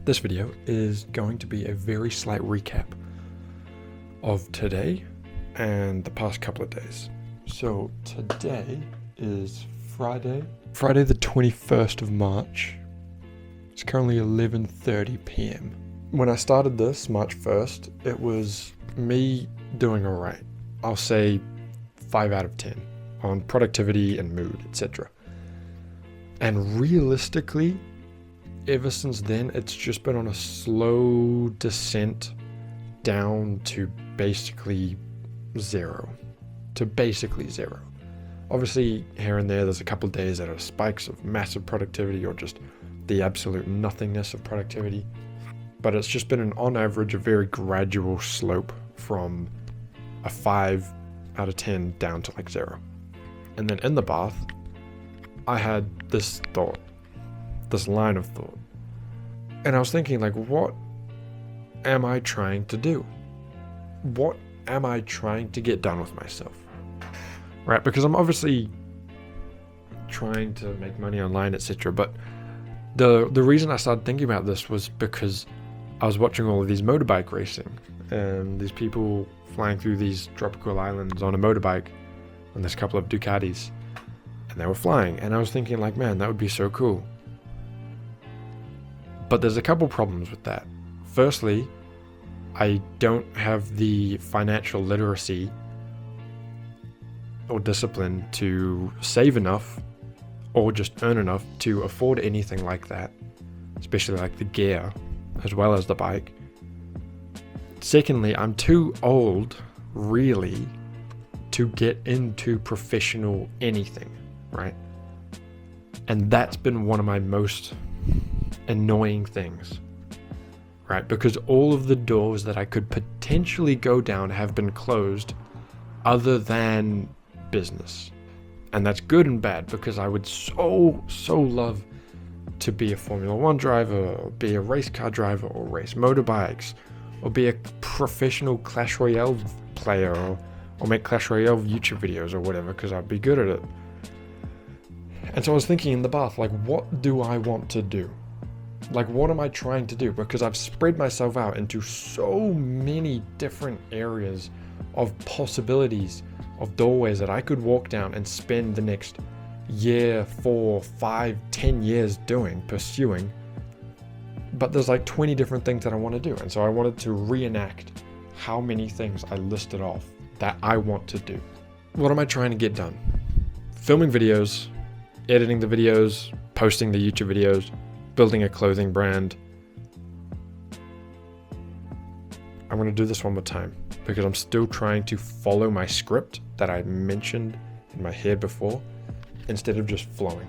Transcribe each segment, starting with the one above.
This video is going to be a very slight recap of today and the past couple of days. So today is Friday the 21st of March. It's currently 11:30 p.m. When I started this, March 1st, it was me doing alright. I'll say 5 out of 10 on productivity and mood, etc. And realistically, ever since then, it's just been on a slow descent down to basically zero. Obviously, here and there's a couple of days that are spikes of massive productivity or just the absolute nothingness of productivity. But it's just been on average, a very gradual slope from a 5 out of 10 down to like 0. And then in the bath, I had this line of thought. And I was thinking, like, what am I trying to do? What am I trying to get done with myself? Right? Because I'm obviously trying to make money online, etc. But the reason I started thinking about this was because I was watching all of these motorbike racing and these people flying through these tropical islands on a motorbike, and there's a couple of Ducatis, and they were flying. And I was thinking, like, man, that would be so cool. But there's a couple problems with that. Firstly, I don't have the financial literacy or discipline to save enough or just earn enough to afford anything like that, especially like the gear as well as the bike. Secondly, I'm too old, really, to get into professional anything, right? And that's been one of my most annoying things, right? Because all of the doors that I could potentially go down have been closed other than business. And that's good and bad, because I would so love to be a Formula 1 driver, or be a race car driver, or race motorbikes, or be a professional Clash Royale player, or make Clash Royale YouTube videos or whatever, because I'd be good at it. And so I was thinking in the bath, like, what do I want to do? Like, what am I trying to do? Because I've spread myself out into so many different areas of possibilities, of doorways that I could walk down and spend the next year, 4, 5, 10 years pursuing. But there's like 20 different things that I want to do. And so I wanted to reenact how many things I listed off that I want to do. What am I trying to get done? Filming videos, editing the videos, posting the YouTube videos, building a clothing brand. I'm going to do this one more time because I'm still trying to follow my script that I mentioned in my head before, instead of just flowing,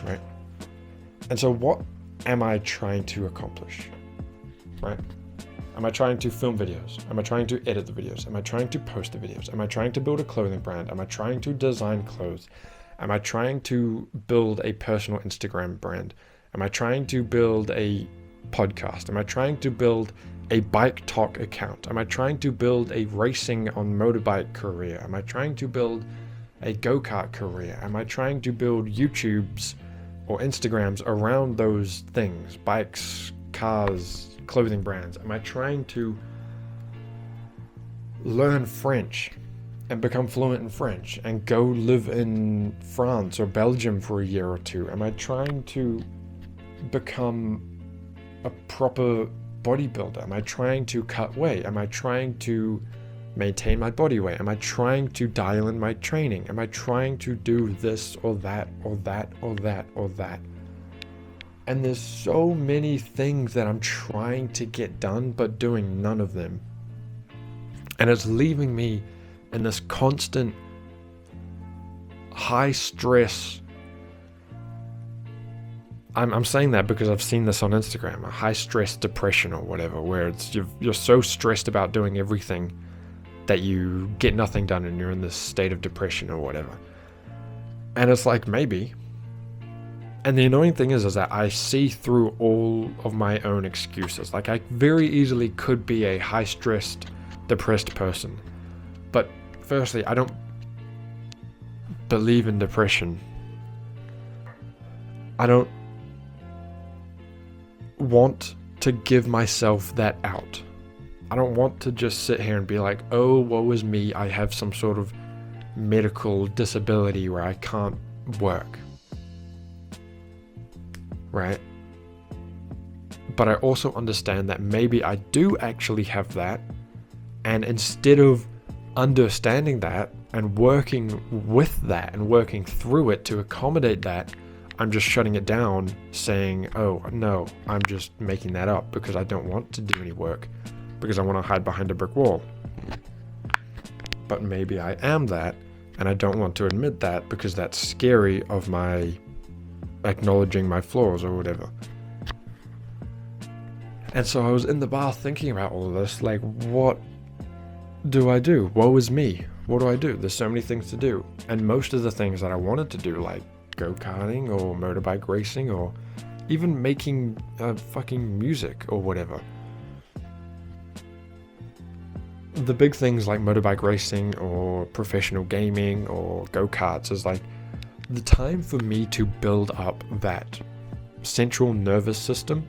right? And so what am I trying to accomplish, right? Am I trying to film videos? Am I trying to edit the videos? Am I trying to post the videos? Am I trying to build a clothing brand? Am I trying to design clothes? Am I trying to build a personal Instagram brand? Am I trying to build a podcast? Am I trying to build a bike talk account? Am I trying to build a racing on motorbike career? Am I trying to build a go-kart career? Am I trying to build YouTubes or Instagrams around those things? Bikes, cars, clothing brands? Am I trying to learn French and become fluent in French and go live in France or Belgium for a year or two? Am I trying to become a proper bodybuilder? Am I trying to cut weight? Am I trying to maintain my body weight? Am I trying to dial in my training? Am I trying to do this or that or that or that or that? And there's so many things that I'm trying to get done, but doing none of them. And it's leaving me in this constant high stress. I'm saying that because I've seen this on Instagram, a high stress depression or whatever, where it's you're so stressed about doing everything that you get nothing done and you're in this state of depression or whatever. And it's like, maybe. And the annoying thing is that I see through all of my own excuses. Like, I very easily could be a high stressed, depressed person. But firstly, I don't believe in depression. I don't want to give myself that out. I don't want to just sit here and be like, oh, woe is me, I have some sort of medical disability where I can't work. Right? But I also understand that maybe I do actually have that, and instead of understanding that and working with that and working through it to accommodate that, I'm just shutting it down, saying, oh no, I'm just making that up because I don't want to do any work, because I want to hide behind a brick wall. But maybe I am that, and I don't want to admit that because that's scary of my acknowledging my flaws or whatever. And so I was in the bar thinking about all of this, like, what do I do? Woe is me. What do I do? There's so many things to do. And most of the things that I wanted to do, like go-karting or motorbike racing or even making fucking music or whatever. The big things like motorbike racing or professional gaming or go-karts is like the time for me to build up that central nervous system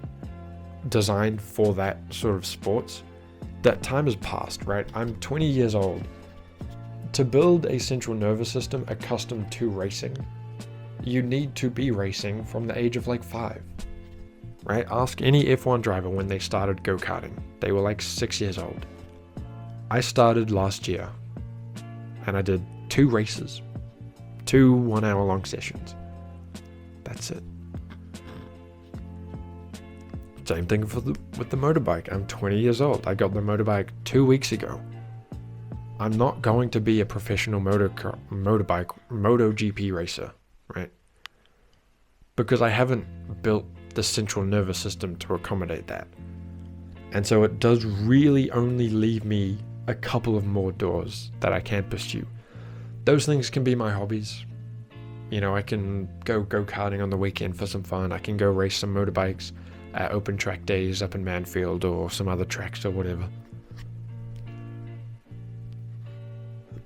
designed for that sort of sports. That time has passed, right? I'm 20 years old. To build a central nervous system accustomed to racing, you need to be racing from the age of like 5, right? Ask any F1 driver when they started go-karting. They were like 6 years old. I started last year and I did 2 races, 2 1-hour-long sessions. That's it. Same thing with the motorbike. I'm 20 years old. I got the motorbike 2 weeks ago. I'm not going to be a professional motorbike MotoGP racer, right? Because I haven't built the central nervous system to accommodate that. And so it does really only leave me a couple of more doors that I can pursue. Those things can be my hobbies. You know, I can go go-karting on the weekend for some fun. I can go race some motorbikes at open track days up in Mansfield or some other tracks or whatever.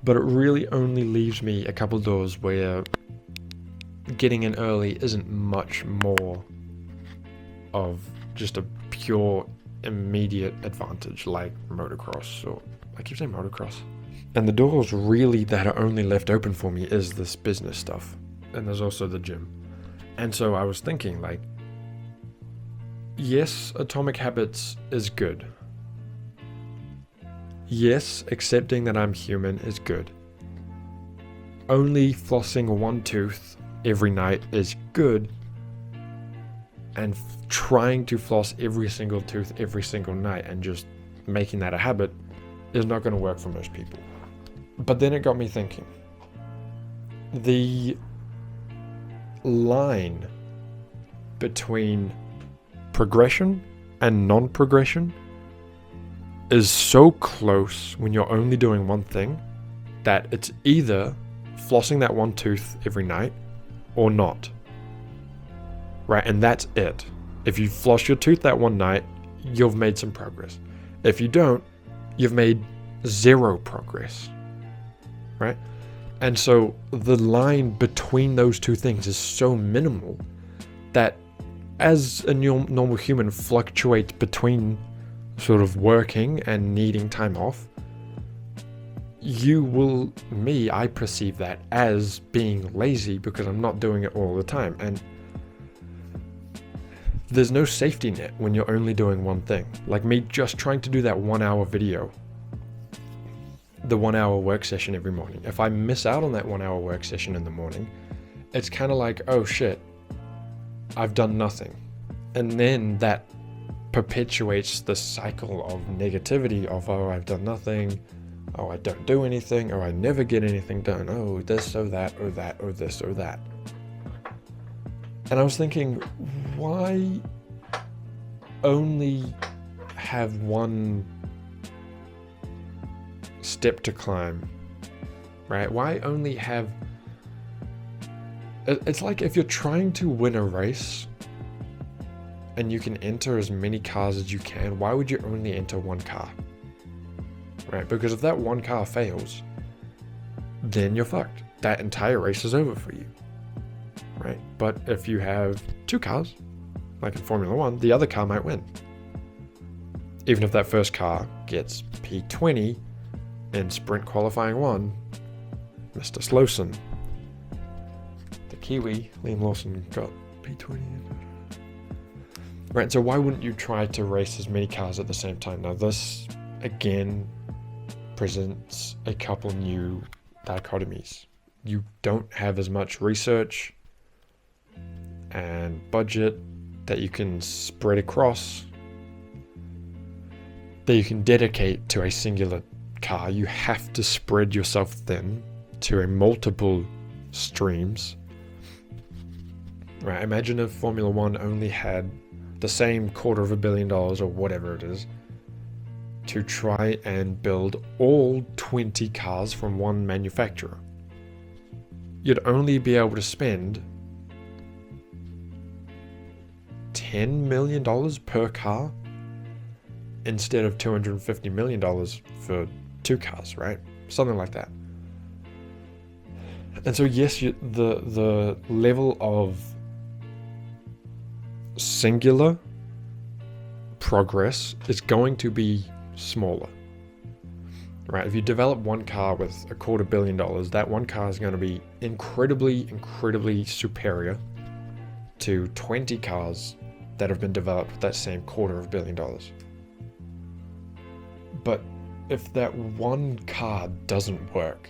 But it really only leaves me a couple doors where getting in early isn't much more of just a pure immediate advantage like motocross, or I keep saying motocross. And the doors really that are only left open for me is this business stuff. And there's also the gym. And so I was thinking, like, yes, Atomic Habits is good. Yes, accepting that I'm human is good. Only flossing one tooth every night is good. And trying to floss every single tooth every single night and just making that a habit is not going to work for most people. But then it got me thinking. The line between progression and non-progression is so close when you're only doing one thing that it's either flossing that one tooth every night or not. Right? And that's it. If you floss your tooth that one night, you've made some progress. If you don't, you've made 0 progress. Right? And so the line between those two things is so minimal that as a normal human fluctuates between sort of working and needing time off, I perceive that as being lazy because I'm not doing it all the time. And there's no safety net when you're only doing one thing. Like me just trying to do that 1-hour video, the 1-hour work session every morning. If I miss out on that 1-hour work session in the morning, it's kind of like, oh shit, I've done nothing. And then that perpetuates the cycle of negativity of, oh, I've done nothing, oh, I don't do anything, or I never get anything done, oh, this or that or that or this or that. And I was thinking, why only have one step to climb, right? Why only have... It's like if you're trying to win a race and you can enter as many cars as you can, why would you only enter one car? Right? Because if that one car fails, then you're fucked. That entire race is over for you. Right? But if you have 2 cars, like in Formula 1, the other car might win. even if that first car gets P20 in sprint qualifying 1, Mr. Slowson, the Kiwi, Liam Lawson, got P20. Right, so why wouldn't you try to race as many cars at the same time? Now this, again, presents a couple new dichotomies. You don't have as much research and budget that you can spread across, that you can dedicate to a singular car. You have to spread yourself thin to a multiple streams. Right, imagine if Formula One only had the same $250 million or whatever it is to try and build all 20 cars from one manufacturer. You'd only be able to spend $10 million per car instead of $250 million for 2 cars, right? Something like that. And so yes, the level of singular progress is going to be smaller, right? If you develop one car with $250 million, that one car is going to be incredibly superior to 20 cars that have been developed with that same $250 million. But if that one car doesn't work,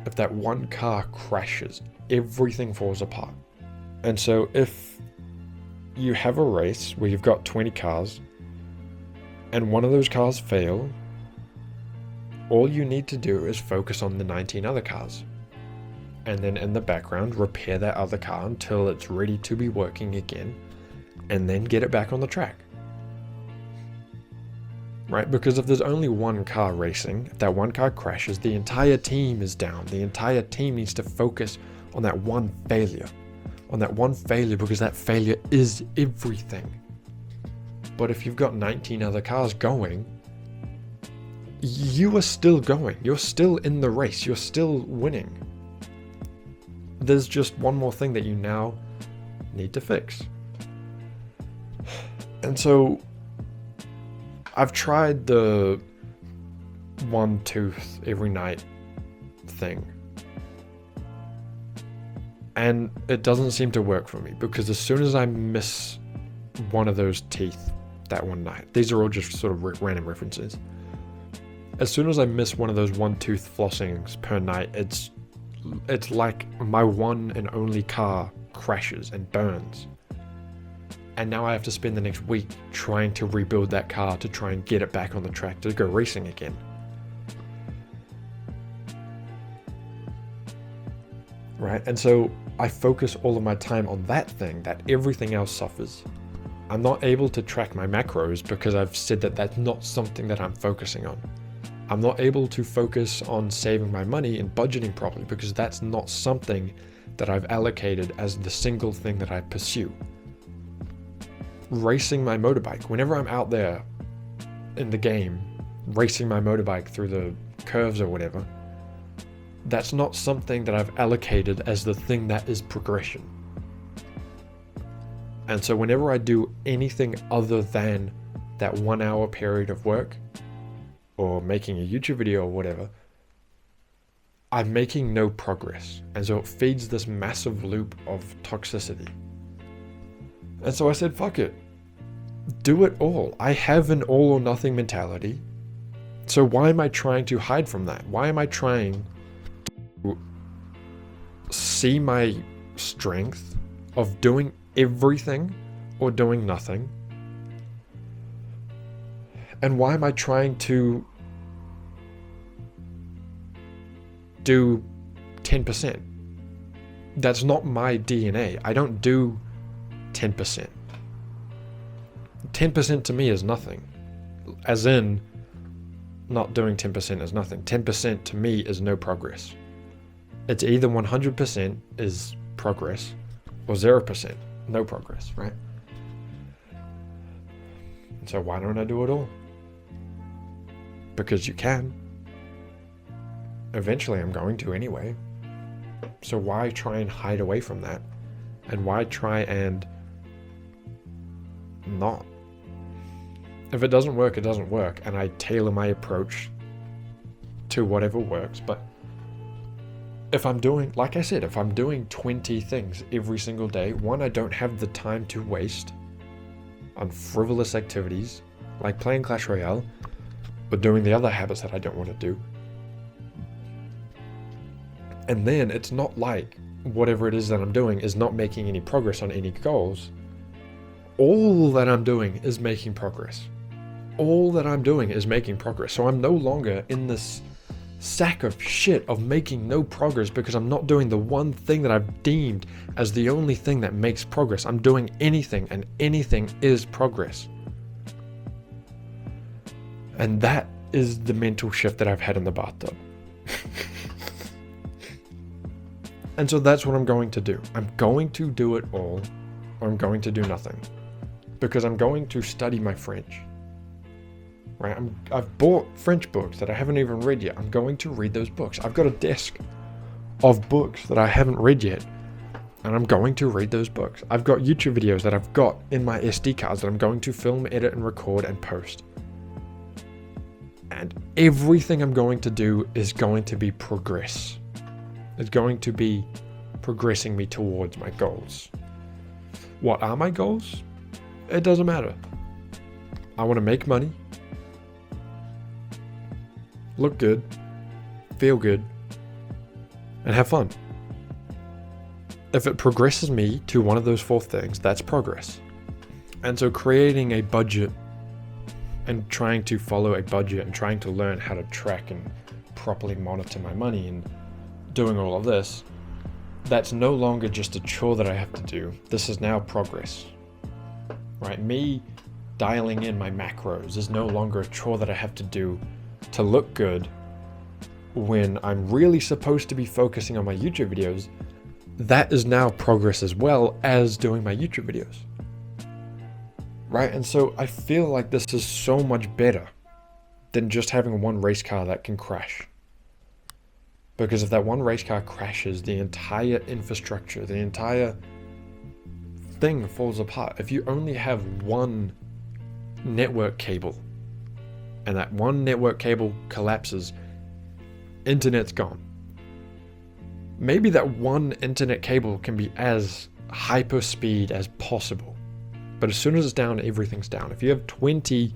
if that one car crashes, everything falls apart. And so if you have a race where you've got 20 cars and one of those cars fail, all you need to do is focus on the 19 other cars. And then in the background, repair that other car until it's ready to be working again, and then get it back on the track. Right? Because if there's only one car racing, if that one car crashes, the entire team is down. The entire team needs to focus on that one failure. Because that failure is everything. But if you've got 19 other cars going, you are still going. You're still in the race. You're still winning. There's just one more thing that you now need to fix. And so I've tried the one tooth every night thing. And it doesn't seem to work for me, because as soon as I miss one of those teeth that one night, these are all just sort of random references. As soon as I miss one of those one tooth flossings per night, it's like my one and only car crashes and burns. And now I have to spend the next week trying to rebuild that car to try and get it back on the track to go racing again. Right? And so I focus all of my time on that thing, that everything else suffers. I'm not able to track my macros because I've said that that's not something that I'm focusing on. I'm not able to focus on saving my money and budgeting properly because that's not something that I've allocated as the single thing that I pursue. Racing my motorbike, whenever I'm out there in the game, racing my motorbike through the curves or whatever, that's not something that I've allocated as the thing that is progression. And so whenever I do anything other than that 1 hour period of work, or making a YouTube video or whatever, I'm making no progress. And so it feeds this massive loop of toxicity. And so I said, fuck it. Do it all. I have an all or nothing mentality. So why am I trying to hide from that? Why am I trying to see my strength of doing everything or doing nothing? And why am I trying to do 10%? That's not my DNA. I don't do 10%. 10% to me is nothing. As in, not doing 10% is nothing. 10% to me is no progress. It's either 100% is progress or 0% no progress, right? And so why don't I do it all? Because you can. Eventually I'm going to anyway. So why try and hide away from that? And why try and not If it doesn't work, it doesn't work, and I tailor my approach to whatever works. But if I'm doing, like I said, if I'm doing 20 things every single day, one, I don't have the time to waste on frivolous activities like playing Clash Royale or doing the other habits that I don't want to do. And then it's not like whatever it is that I'm doing is not making any progress on any goals. All that I'm doing is making progress. All that I'm doing is making progress. So I'm no longer in this sack of shit of making no progress because I'm not doing the one thing that I've deemed as the only thing that makes progress. I'm doing anything, and anything is progress. And that is the mental shift that I've had in the bathtub. And so that's what I'm going to do. I'm going to do it all, or I'm going to do nothing. Because I'm going to study my French. Right? I've bought French books that I haven't even read yet. I'm going to read those books. I've got a desk of books that I haven't read yet, and I'm going to read those books. I've got YouTube videos that I've got in my SD cards that I'm going to film, edit, and record and post. And everything I'm going to do is going to be progress. It's going to be progressing me towards my goals. What are my goals? It doesn't matter. I want to make money, look good, feel good, and have fun. If it progresses me to one of those 4 things, that's progress. And so creating a budget and trying to follow a budget and trying to learn how to track and properly monitor my money and doing all of this, that's no longer just a chore that I have to do. This is now progress. Right? Me dialing in my macros is no longer a chore that I have to do to look good when I'm really supposed to be focusing on my YouTube videos. That is now progress as well as doing my YouTube videos. Right? And so I feel like this is so much better than just having one race car that can crash. Because if that one race car crashes, the entire infrastructure, the entire thing falls apart. If you only have one network cable and that one network cable collapses, internet's gone. Maybe that one internet cable can be as hyper speed as possible, but as soon as it's down, everything's down. If you have 20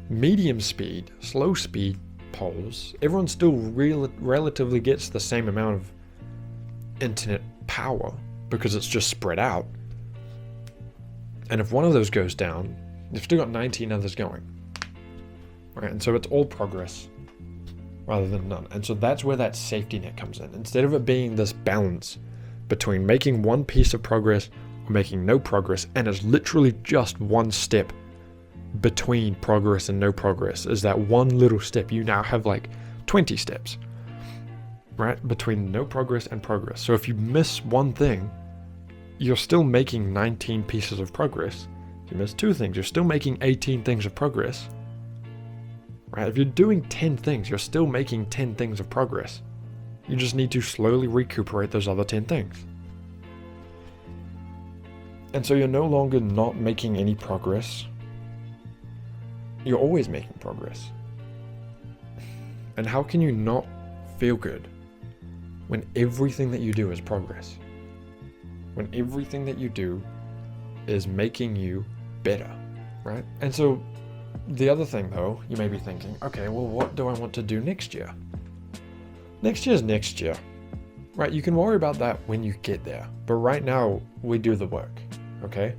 medium speed, slow speed poles, everyone still relatively gets the same amount of internet power because it's just spread out. And if one of those goes down, you've still got 19 others going. Right? And so it's all progress rather than none. And so that's where that safety net comes in. Instead of it being this balance between making one piece of progress or making no progress, and it's literally just one step between progress and no progress, is that one little step. You now have like 20 steps, right, between no progress and progress. So if you miss one thing, you're still making 19 pieces of progress. If you miss 2 things, you're still making 18 things of progress. Right? If you're doing 10 things, you're still making 10 things of progress. You just need to slowly recuperate those other 10 things. And so you're no longer not making any progress. You're always making progress. And how can you not feel good when everything that you do is progress? When everything that you do is making you better, right? And so the other thing though, you may be thinking, okay, well, what do I want to do next year? Next year's next year, right? You can worry about that when you get there. But right now, we do the work, okay?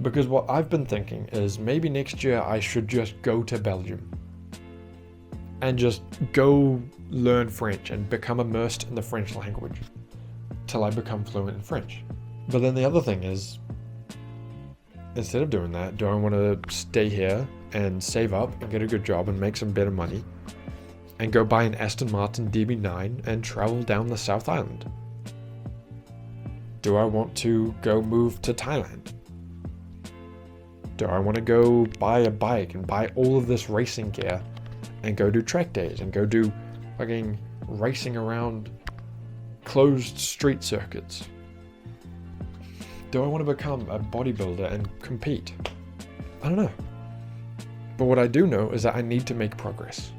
Because what I've been thinking is maybe next year I should just go to Belgium and just go learn French and become immersed in the French language till I become fluent in French. But then the other thing is, instead of doing that, do I want to stay here and save up and get a good job and make some better money and go buy an Aston Martin DB9 and travel down the South Island? Do I want to go move to Thailand? Do I want to go buy a bike and buy all of this racing gear and go do track days and go do fucking racing around closed street circuits? Do I want to become a bodybuilder and compete? I don't know. But what I do know is that I need to make progress.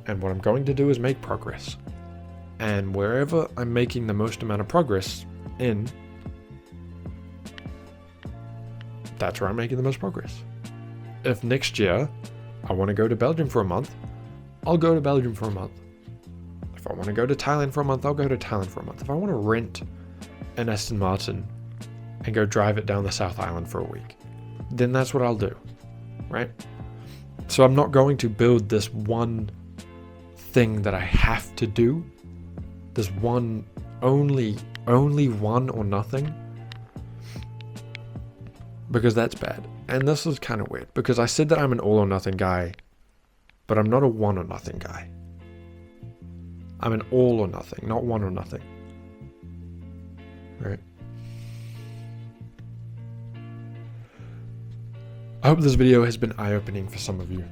And what I'm going to do is make progress. And wherever I'm making the most amount of progress in, that's where I'm making the most progress. If next year I want to go to Belgium for a month, I'll go to Belgium for a month. If I want to go to Thailand for a month, I'll go to Thailand for a month. If I want to rent an Aston Martin and go drive it down the South Island for a week, then that's what I'll do, right? So I'm not going to build this one thing that I have to do, this one only one or nothing, because that's bad. And this is kind of weird, because I said that I'm an all or nothing guy, but I'm not a one or nothing guy. I'm an all or nothing, not one or nothing. Right? I hope this video has been eye-opening for some of you.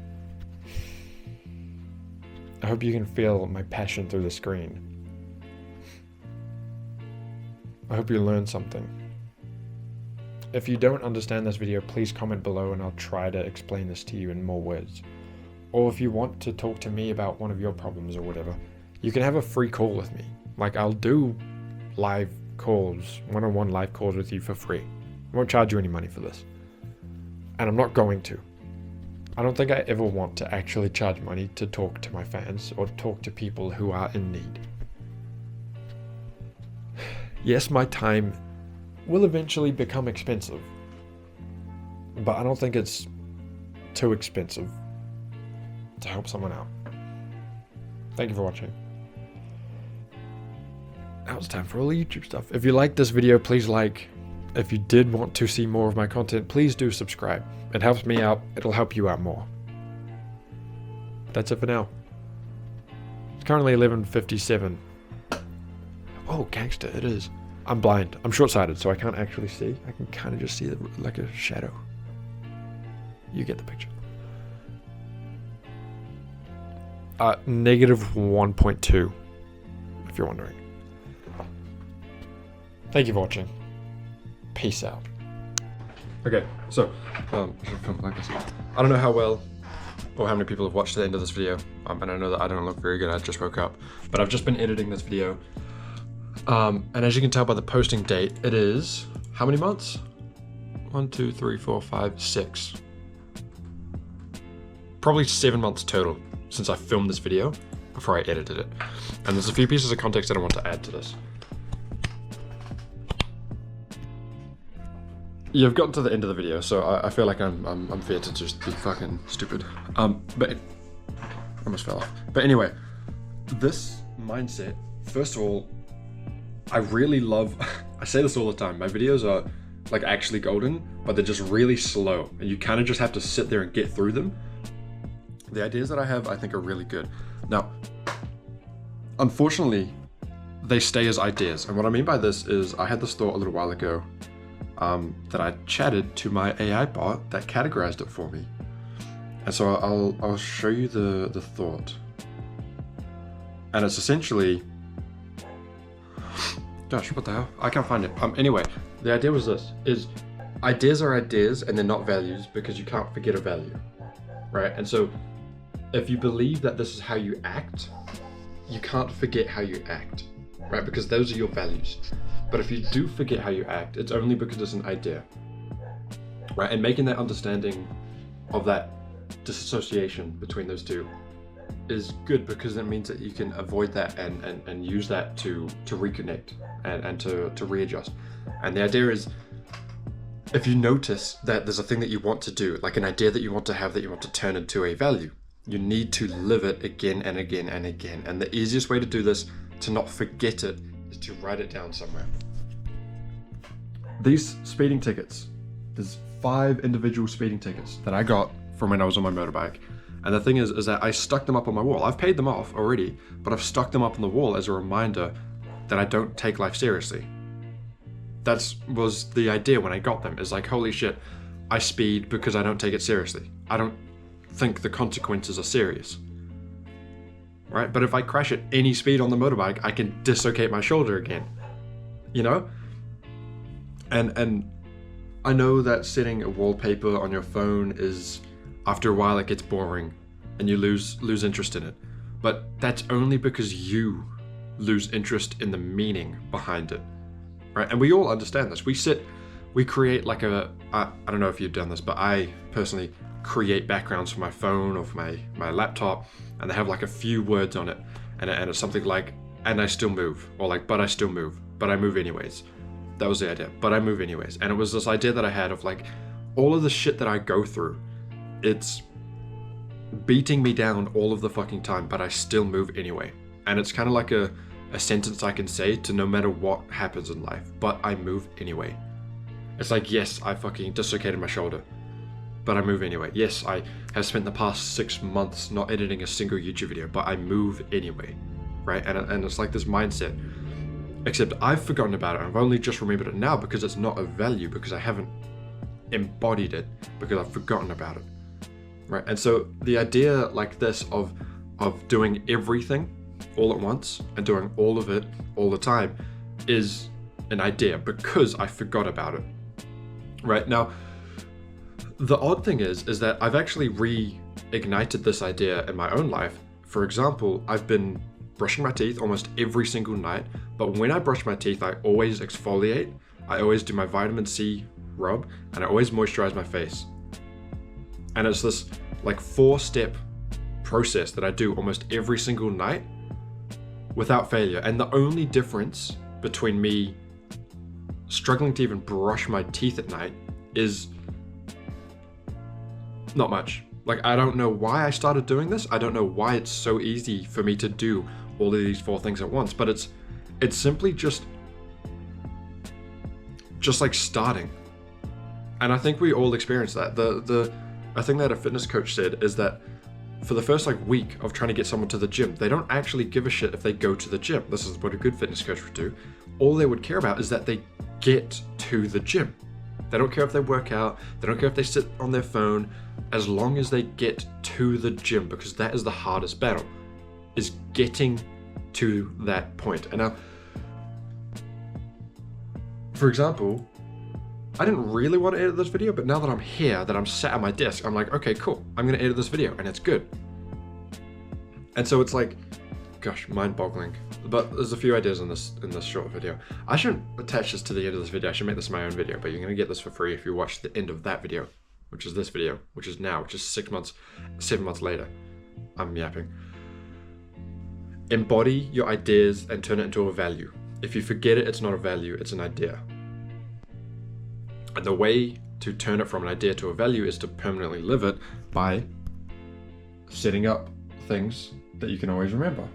I hope you can feel my passion through the screen. I hope you learned something. If you don't understand this video, please comment below and I'll try to explain this to you in more words. Or if you want to talk to me about one of your problems or whatever, you can have a free call with me. Like, I'll do live calls, one-on-one live calls with you for free. I won't charge you any money for this. And I'm not going to. I don't think I ever want to actually charge money to talk to my fans or talk to people who are in need. Yes, my time will eventually become expensive, but I don't think it's too expensive to help someone out. Thank you for watching. Now it's time for all the YouTube stuff. If you liked this video, please like. If you did want to see more of my content, please do subscribe. It helps me out. It'll help you out more. That's it for now. It's currently 11:57. Oh, gangster, it is. I'm blind. I'm short-sighted, so I can't actually see. I can kind of just see like a shadow. You get the picture. Negative 1.2, if you're wondering. Thank you for watching. Peace out. Okay, so, I don't know how well or how many people have watched the end of this video, and I know that I don't look very good. I just woke up, but I've just been editing this video, and as you can tell by the posting date, it is how many months? 1, 2, 3, 4, 5, 6. Probably 7 months total since I filmed this video before I edited it, and there's a few pieces of context that I want to add to this. You've gotten to the end of the video, so I feel like I'm fair to just be fucking stupid. But I almost fell off. But anyway, this mindset, first of all, I really love, I say this all the time, my videos are like actually golden, but they're just really slow, and you kind of just have to sit there and get through them. The ideas that I have, I think, are really good. Now, unfortunately, they stay as ideas, and what I mean by this is I had this thought a little while ago, that I chatted to my AI bot that categorized it for me. And so I'll show you the thought. And it's essentially, gosh, what the hell? I can't find it. Anyway, the idea was this, is ideas are ideas and they're not values because you can't forget a value, right? And so if you believe that this is how you act, you can't forget how you act, right? Because those are your values. But if you do forget how you act, it's only because it's an idea, right? And making that understanding of that disassociation between those two is good, because it means that you can avoid that and use that to reconnect and to readjust. And the idea is, if you notice that there's a thing that you want to do, like an idea that you want to have that you want to turn into a value, you need to live it again and again and again. And the easiest way to do this, to not forget it, is to write it down somewhere. These speeding tickets, there's 5 individual speeding tickets that I got from when I was on my motorbike. And the thing is that I stuck them up on my wall. I've paid them off already, but I've stuck them up on the wall as a reminder that I don't take life seriously. That was the idea when I got them, is like, holy shit, I speed because I don't take it seriously. I don't think the consequences are serious. Right? But if I crash at any speed on the motorbike, I can dislocate my shoulder again, you know? And I know that setting a wallpaper on your phone is, after a while it gets boring and you lose interest in it. But that's only because you lose interest in the meaning behind it, right? And we all understand this. We create like I don't know if you've done this, but I personally create backgrounds for my phone or for my laptop, and they have like a few words on it, and it's something like, and I still move, or like, but I still move, but I move anyways. That was the idea, but I move anyways. And it was this idea that I had of like, all of the shit that I go through, it's beating me down all of the fucking time, but I still move anyway. And it's kind of like a sentence I can say to no matter what happens in life, but I move anyway. It's like, yes, I fucking dislocated my shoulder, but I move anyway. Yes, I have spent the past 6 months not editing a single YouTube video, but I move anyway, right? And it's like this mindset, except I've forgotten about it. I've only just remembered it now because it's not of value, because I haven't embodied it, because I've forgotten about it, right? And so the idea like this of doing everything all at once and doing all of it all the time is an idea because I forgot about it, right? Now, the odd thing is that I've actually reignited this idea in my own life. For example, I've been brushing my teeth almost every single night, but when I brush my teeth, I always exfoliate, I always do my vitamin C rub, and I always moisturize my face. And it's this like 4-step process that I do almost every single night without failure. And the only difference between me struggling to even brush my teeth at night is not much. Like, I don't know why I started doing this. I don't know why it's so easy for me to do all of these 4 things at once, but it's simply just like starting. And I think we all experience that. I think that a fitness coach said is that for the first like week of trying to get someone to the gym, they don't actually give a shit if they go to the gym. This is what a good fitness coach would do. All they would care about is that they get to the gym. They don't care if they work out, they don't care if they sit on their phone, as long as they get to the gym, because that is the hardest battle, is getting to that point. And now, for example, I didn't really want to edit this video, but now that I'm here, that I'm sat at my desk, I'm like, okay, cool, I'm gonna edit this video, and it's good. And so it's like, gosh, mind-boggling. But there's a few ideas in this short video. I shouldn't attach this to the end of this video. I should make this my own video, but you're gonna get this for free if you watch the end of that video, which is this video, which is now, which is 7 months later. I'm yapping. Embody your ideas and turn it into a value. If you forget it, it's not a value, it's an idea. And the way to turn it from an idea to a value is to permanently live it by setting up things that you can always remember.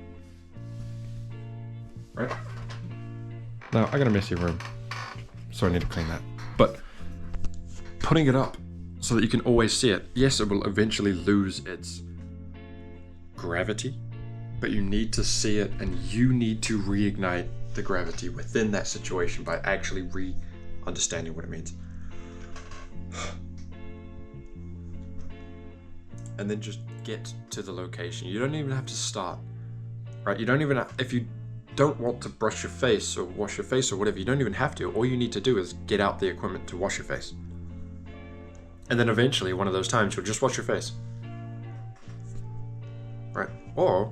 Right? Now, I got a messy room, so I need to clean that. But putting it up so that you can always see it, yes, it will eventually lose its gravity, but you need to see it, and you need to reignite the gravity within that situation by actually understanding what it means. And then just get to the location. You don't even have to start, right? You don't even have, if you don't want to brush your face or wash your face or whatever, you don't even have to. All you need to do is get out the equipment to wash your face. And then eventually, one of those times, you'll just wash your face. Right? Or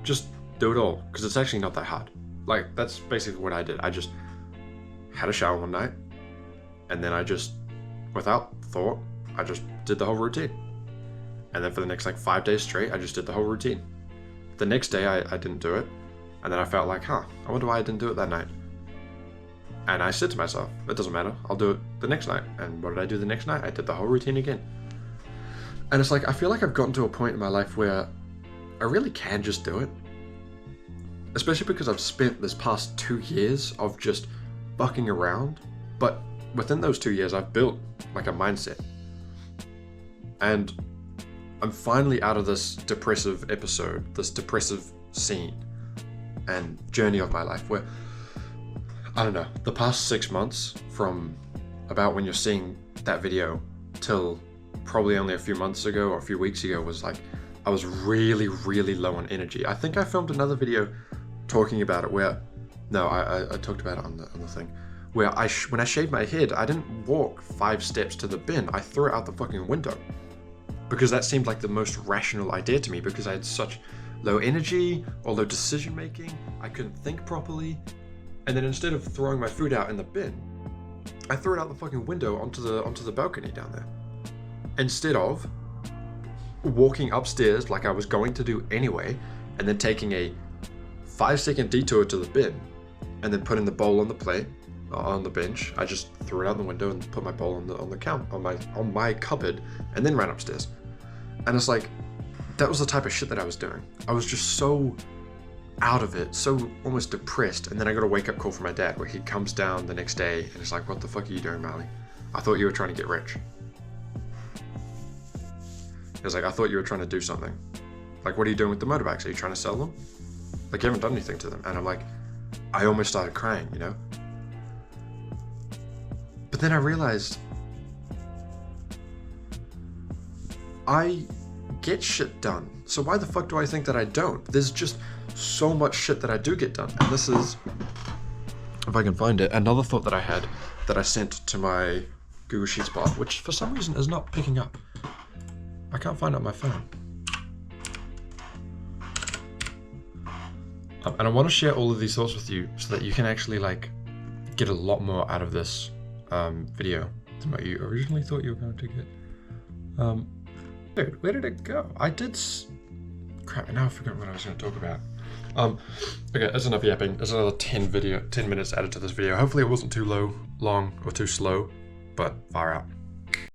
just do it all, because it's actually not that hard. Like, that's basically what I did. I just had a shower one night, and then I just, without thought, I just did the whole routine. And then for the next like 5 days straight, I just did the whole routine. The next day, I didn't do it. And then I felt like, I wonder why I didn't do it that night. And I said to myself, it doesn't matter, I'll do it the next night. And what did I do the next night? I did the whole routine again. And it's like, I feel like I've gotten to a point in my life where I really can just do it. Especially because I've spent this past 2 years of just bucking around. But within those 2 years, I've built like a mindset. And I'm finally out of this depressive episode, this depressive scene and journey of my life where, I don't know, the past 6 months from about when you're seeing that video till probably only a few months ago or a few weeks ago was like, I was really, really low on energy. I think I filmed another video talking about it where, no, I talked about it on the thing, where when I shaved my head, I didn't walk 5 steps to the bin. I threw it out the fucking window. Because that seemed like the most rational idea to me, because I had such low energy or low decision making. I couldn't think properly. And then instead of throwing my food out in the bin, I threw it out the fucking window onto the balcony down there. Instead of walking upstairs like I was going to do anyway, and then taking a 5-second detour to the bin, and then putting the bowl on the plate, on the bench, I just threw it out the window and put my bowl on my cupboard, and then ran upstairs. And it's like, that was the type of shit that I was doing. I was just so out of it, so almost depressed. And then I got a wake-up call from my dad, where he comes down the next day and he's like, "What the fuck are you doing, Marley? I thought you were trying to get rich." He was like, "I thought you were trying to do something. Like, what are you doing with the motorbikes? Are you trying to sell them? Like, you haven't done anything to them." And I'm like, I almost started crying, you know? But then I realized I get shit done. So why the fuck do I think that I don't? There's just so much shit that I do get done. And this is, if I can find it, another thought that I had that I sent to my Google Sheets bot, which for some reason is not picking up. I can't find it on my phone. And I want to share all of these thoughts with you so that you can actually like get a lot more out of this video than what you originally thought you were going to get. Dude, where did it go? Crap, now I forgot what I was going to talk about. Okay, that's enough yapping. There's another 10 minutes added to this video. Hopefully it wasn't too long or too slow, but far out.